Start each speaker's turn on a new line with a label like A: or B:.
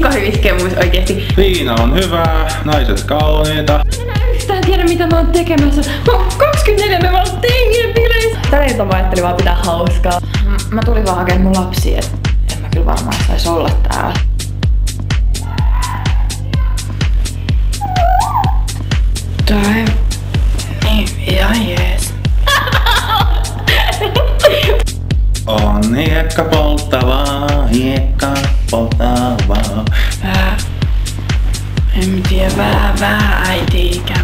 A: liikaa hyvissä kemuissa oikeesti.
B: Viina on hyvää, naiset kauniita.
A: Mä en yhtään tiedä mitä mä oon tekemässä. Mä oon 24, me vaan tein bileissä. Tällä ilta mä ajattelin vaan pitää hauskaa. Mä tulin vaan hakemaan mun lapsia, et en mä kyllä varmaan sais olla täällä. Tai... ihan jees.
B: On hiekka polttavaa, hiekka polttavaa.
A: En tiedä, vähän äiti ikään.